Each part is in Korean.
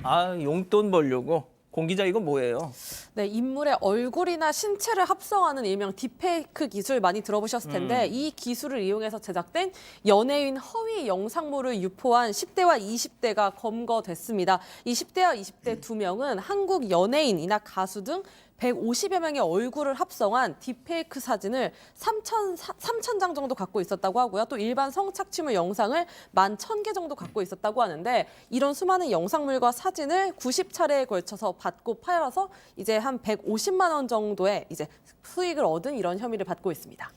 아, 용돈 벌려고. 공 기자 이거 뭐예요? 네, 인물의 얼굴이나 신체를 합성하는 일명 딥페이크 기술 많이 들어보셨을 텐데 이 기술을 이용해서 제작된 연예인 허위 영상물을 유포한 10대와 20대가 검거됐습니다. 이 10대와 20대 두 명은 한국 연예인이나 가수 등 150여 명의 얼굴을 합성한 딥페이크 사진을 3천 장 정도 갖고 있었다고 하고요. 또 일반 성착취물 영상을 11,000개 정도 갖고 있었다고 하는데 이런 수많은 영상물과 사진을 90차례에 걸쳐서 받고 팔아서 이제 한 150만 원 정도의 이제 수익을 얻은 이런 혐의를 받고 있습니다.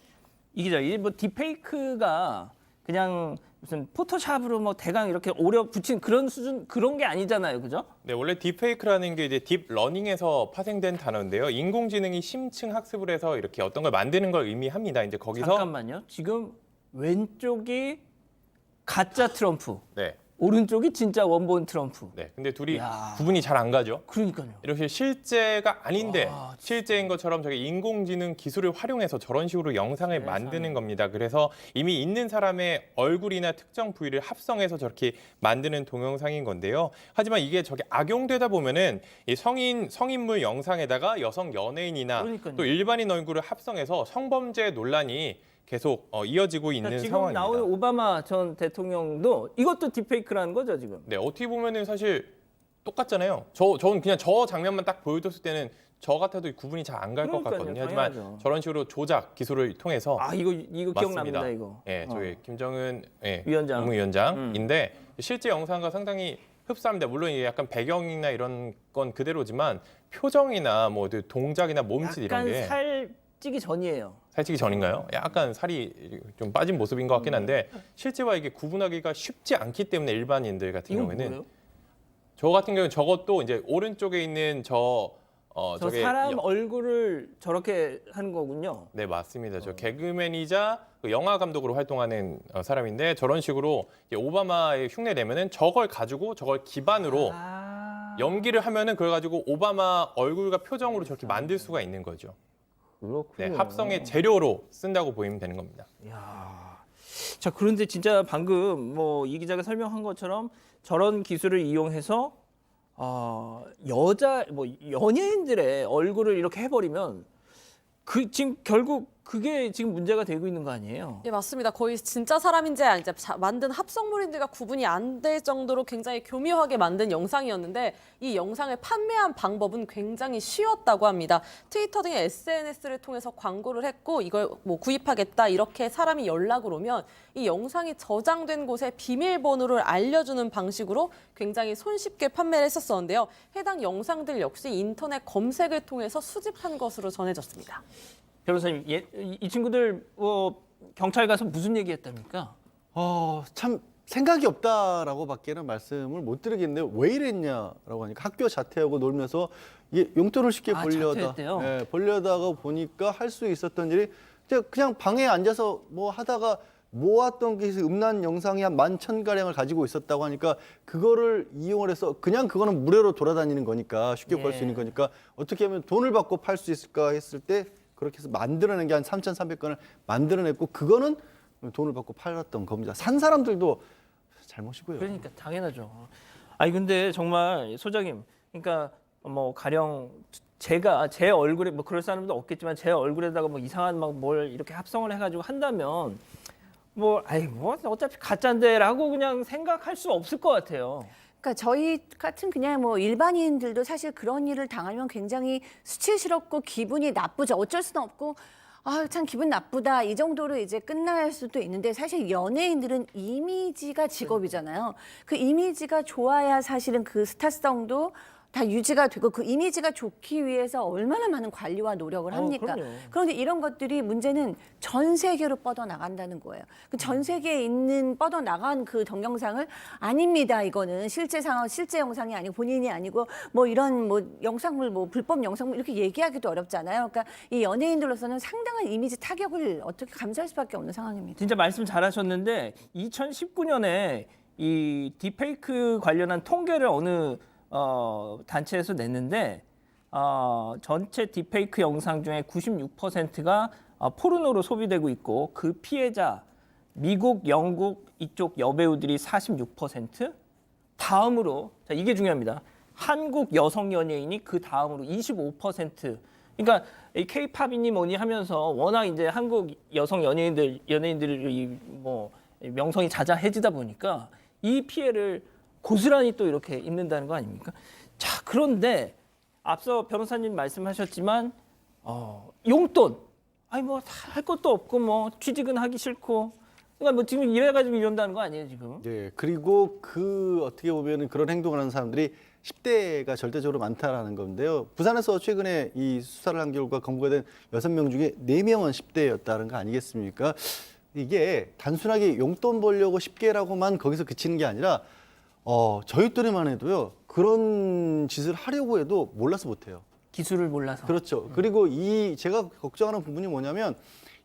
이 기자, 이 뭐 딥페이크가 그냥 무슨 포토샵으로 뭐 대강 이렇게 오려 붙인 그런 수준 그런 게 아니잖아요, 그죠? 네, 원래 딥페이크라는 게 이제 딥러닝에서 파생된 단어인데요. 인공지능이 심층 학습을 해서 이렇게 어떤 걸 만드는 걸 의미합니다. 이제 거기서 잠깐만요. 지금 왼쪽이 가짜 트럼프, 네, 오른쪽이 진짜 원본 트럼프. 네. 근데 둘이 야. 구분이 잘 안 가죠. 그러니까요. 이렇게 실제가 아닌데 와, 실제인 것처럼 저게 인공지능 기술을 활용해서 저런 식으로 영상을 만드는 겁니다. 그래서 이미 있는 사람의 얼굴이나 특정 부위를 합성해서 저렇게 만드는 동영상인 건데요. 하지만 이게 저게 악용되다 보면은 이 성인물 영상에다가 여성 연예인이나 그러니까요. 또 일반인 얼굴을 합성해서 성범죄 논란이 계속 이어지고 있는 지금 상황입니다. 나오는 오바마 전 대통령도 이것도 딥페이크라는 거죠, 지금? 네, 어떻게 보면은 사실 똑같잖아요. 저는 그냥 저 장면만 딱 보여줬을 때는 저 같아도 구분이 잘 안 갈 것 그러니까요, 같거든요. 하지만 당연하죠. 저런 식으로 조작 기술을 통해서 아, 이거 맞습니다. 기억납니다, 이거. 예, 저희 김정은 위원장. 국무위원장인데 실제 영상과 상당히 흡사합니다. 물론 이게 약간 배경이나 이런 건 그대로지만 표정이나 뭐 동작이나 몸짓 이런 약간 게 살찌기 전이에요. 살찌기 전인가요? 약간 살이 좀 빠진 모습인 것 같긴 한데 실제와 이게 구분하기가 쉽지 않기 때문에 일반인들 같은 이건 경우에는 뭐예요? 저 같은 경우는 저것도 이제 오른쪽에 있는 저 저게 사람 얼굴을 저렇게 하는 거군요. 네, 맞습니다. 저 개그맨이자 그 영화 감독으로 활동하는 사람인데 저런 식으로 이제 오바마에 흉내 내면은 저걸 가지고 저걸 기반으로 연기를 하면은 그걸 가지고 오바마 얼굴과 표정으로 저렇게 만들 수가 있는 거죠. 그렇군요. 네, 합성의 재료로 쓴다고 보이면 되는 겁니다. 야. 자, 그런데 진짜 방금 뭐 이 기자가 설명한 것처럼 저런 기술을 이용해서 여자 뭐 연예인들의 얼굴을 이렇게 해버리면 그 지금 결국 그게 지금 문제가 되고 있는 거 아니에요? 예, 맞습니다. 거의 진짜 사람인지 이제 만든 합성물인지가 구분이 안 될 정도로 굉장히 교묘하게 만든 영상이었는데 이 영상을 판매한 방법은 굉장히 쉬웠다고 합니다. 트위터 등의 SNS를 통해서 광고를 했고 이걸 뭐 구입하겠다 이렇게 사람이 연락을 오면 이 영상이 저장된 곳에 비밀번호를 알려주는 방식으로 굉장히 손쉽게 판매를 했었었는데요. 해당 영상들 역시 인터넷 검색을 통해서 수집한 것으로 전해졌습니다. 변호사님, 이 친구들 경찰 가서 무슨 얘기했답니까? 참 생각이 없다라고 밖에는 말씀을 못 드리겠는데 왜 이랬냐라고 하니까 학교 자퇴하고 놀면서 이게 용돈을 쉽게 자퇴했대요? 벌려다가 보니까 할 수 있었던 일이 그냥 방에 앉아서 뭐 하다가 모았던 게 음란 영상이 한 11,000가량을 가지고 있었다고 하니까 그거를 이용을 해서 그냥 그거는 무료로 돌아다니는 거니까 쉽게 벌 수 있는 거니까 어떻게 하면 돈을 받고 팔 수 있을까 했을 때 그렇게 해서 만들어낸 게 한 3,300건을 만들어냈고 그거는 돈을 받고 팔았던 겁니다. 산 사람들도 잘못이고요. 그러니까 당연하죠. 아니 근데 정말 소장님, 그러니까 뭐 가령 제가 제 얼굴에 뭐 그럴 사람도 없겠지만 제 얼굴에다가 뭐 이상한 막 뭘 이렇게 합성을 해가지고 한다면 뭐 어차피 가짜인데라고 그냥 생각할 수 없을 것 같아요. 그러니까 저희 같은 그냥 뭐 일반인들도 사실 그런 일을 당하면 굉장히 수치스럽고 기분이 나쁘죠. 어쩔 수는 없고 참 기분 나쁘다 이 정도로 이제 끝날 수도 있는데 사실 연예인들은 이미지가 직업이잖아요. 그 이미지가 좋아야 사실은 그 스타성도 다 유지가 되고 그 이미지가 좋기 위해서 얼마나 많은 관리와 노력을 합니까? 그럼요. 그런데 이런 것들이 문제는 전 세계로 뻗어나간다는 거예요. 그 전 세계에 있는 뻗어나간 그 동영상을 아닙니다. 이거는 실제 상황, 실제 영상이 아니고 본인이 아니고 뭐 이런 뭐 영상물, 뭐 불법 영상물 이렇게 얘기하기도 어렵잖아요. 그러니까 이 연예인들로서는 상당한 이미지 타격을 어떻게 감수할 수밖에 없는 상황입니다. 진짜 말씀 잘하셨는데 2019년에 이 딥페이크 관련한 통계를 어느 단체에서 냈는데 전체 딥페이크 영상 중에 96%가 포르노로 소비되고 있고 그 피해자 미국, 영국 이쪽 여배우들이 46%, 다음으로 자 이게 중요합니다. 한국 여성 연예인이 그 다음으로 25%. 그러니까 이 K-팝이니 뭐니 하면서 워낙 이제 한국 여성 연예인들이 뭐 명성이 자자해지다 보니까 이 피해를 고스란히 또 이렇게 입는다는 거 아닙니까? 자, 그런데 앞서 변호사님 말씀하셨지만 용돈, 아니 뭐 할 것도 없고 뭐 취직은 하기 싫고, 그러니까 뭐 지금 이래가지고 이런다는 거 아니에요 지금? 네, 그리고 그 어떻게 보면은 그런 행동을 하는 사람들이 10대가 절대적으로 많다라는 건데요. 부산에서 최근에 이 수사를 한 결과 검거가 된 6명 중에 4명은 10대였다는 거 아니겠습니까? 이게 단순하게 용돈 벌려고 10개라고만 거기서 그치는 게 아니라 저희 또래만 해도요. 그런 짓을 하려고 해도 몰라서 못해요. 기술을 몰라서. 그렇죠. 그리고 제가 걱정하는 부분이 뭐냐면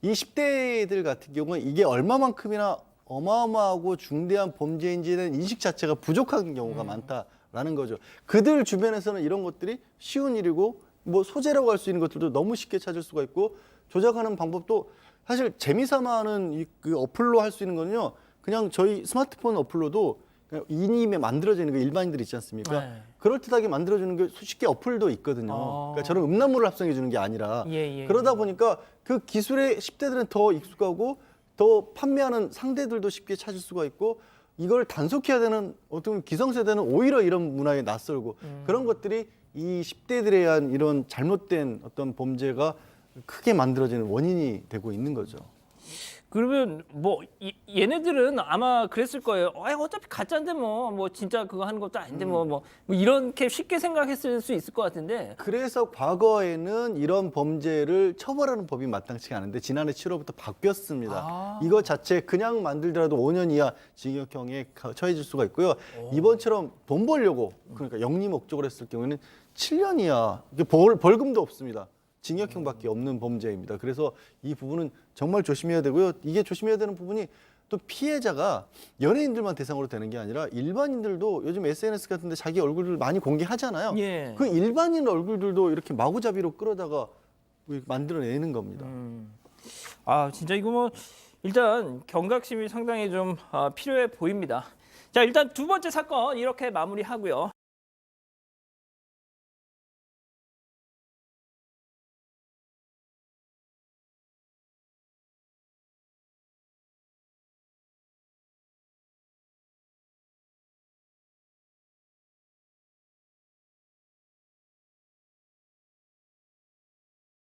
이 10대들 같은 경우는 이게 얼마만큼이나 어마어마하고 중대한 범죄인지에 대한 인식 자체가 부족한 경우가 많다라는 거죠. 그들 주변에서는 이런 것들이 쉬운 일이고 뭐 소재라고 할 수 있는 것들도 너무 쉽게 찾을 수가 있고 조작하는 방법도 사실 재미삼아 하는 그 어플로 할 수 있는 거는요. 그냥 저희 스마트폰 어플로도 그냥 이님에 만들어지는 거 일반인들 있지 않습니까? 네. 그럴듯하게 만들어주는 게 수십 개 어플도 있거든요. 그러니까 저런 음란물을 합성해 주는 게 아니라 예. 그러다 보니까 그 기술에 10대들은 더 익숙하고 더 판매하는 상대들도 쉽게 찾을 수가 있고 이걸 단속해야 되는 어떤 기성세대는 오히려 이런 문화에 낯설고 그런 것들이 이 10대들에 의한 이런 잘못된 어떤 범죄가 크게 만들어지는 원인이 되고 있는 거죠. 그러면 뭐 얘네들은 아마 그랬을 거예요. 어차피 가짜인데 뭐 진짜 그거 하는 것도 아닌데 뭐 이렇게 쉽게 생각했을 수 있을 것 같은데. 그래서 과거에는 이런 범죄를 처벌하는 법이 마땅치 않은데 지난해 7월부터 바뀌었습니다. 이거 자체 그냥 만들더라도 5년 이하 징역형에 처해질 수가 있고요. 이번처럼 돈 벌려고 그러니까 영리 목적으로 했을 경우에는 7년 이하 벌금도 없습니다. 징역형밖에 없는 범죄입니다. 그래서 이 부분은 정말 조심해야 되고요. 이게 조심해야 되는 부분이 또 피해자가 연예인들만 대상으로 되는 게 아니라 일반인들도 요즘 SNS 같은 데 자기 얼굴을 많이 공개하잖아요. 예. 그 일반인 얼굴들도 이렇게 마구잡이로 끌어다가 만들어내는 겁니다. 진짜 이거 뭐 일단 경각심이 상당히 좀 필요해 보입니다. 자, 일단 두 번째 사건 이렇게 마무리하고요.